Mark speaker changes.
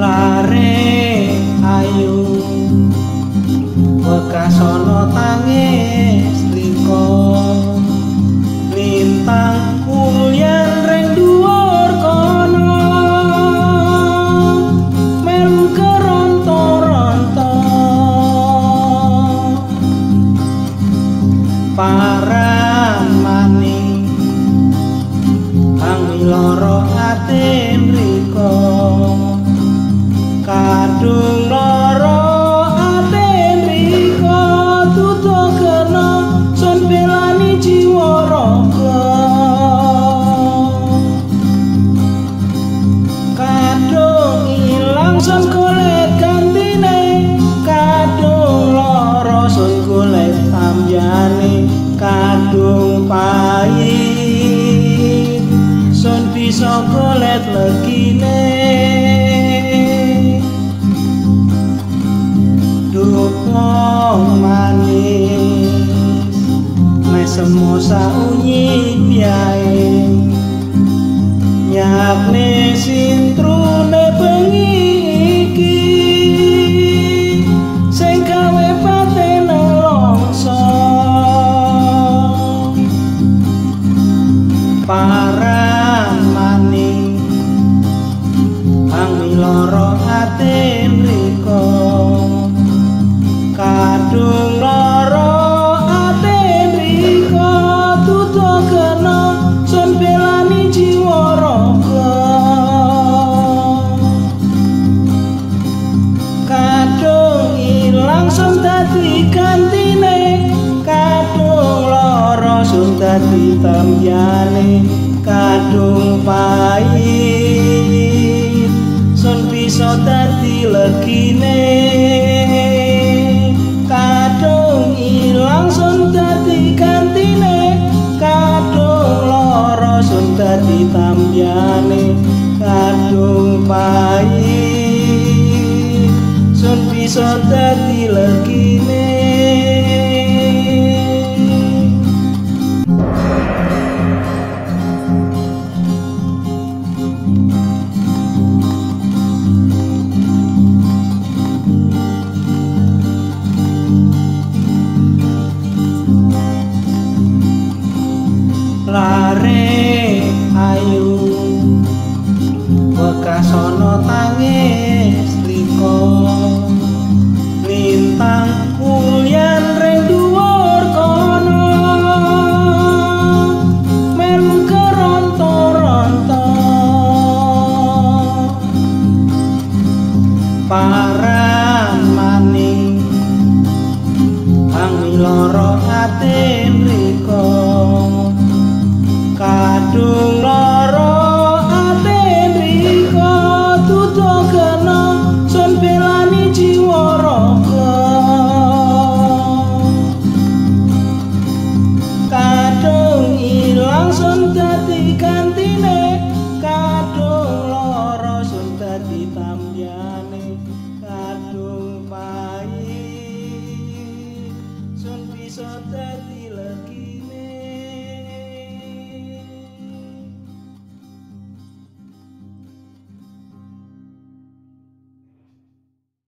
Speaker 1: Lare ayu bekas ana tangis riko lintang kulyan reng dhuwur kono melu keronto-ronto paran maning kang loro ati mriko kadung loro ati mriko tutuk kena sun belani jiwa raga kadung ilang sun golek gantine kadung loro sun golek tambyane kadung pahit sun bisa golek legine wong manis mesemu saunyi piae nyakne sintrune bengi iki sing gawe patene longso paran maning kang loro ati mriko kadung loro ati mriko tutuk kena sun belani jiwa raga kadung ilang sun dadi gantine kadung loro sun dadi tambyane kadung pahit sun bisa dadi legine kadung ilang sun dadi gantine kadung loro sun dadi tambyane kadung pahit sun bisa dadi legine lare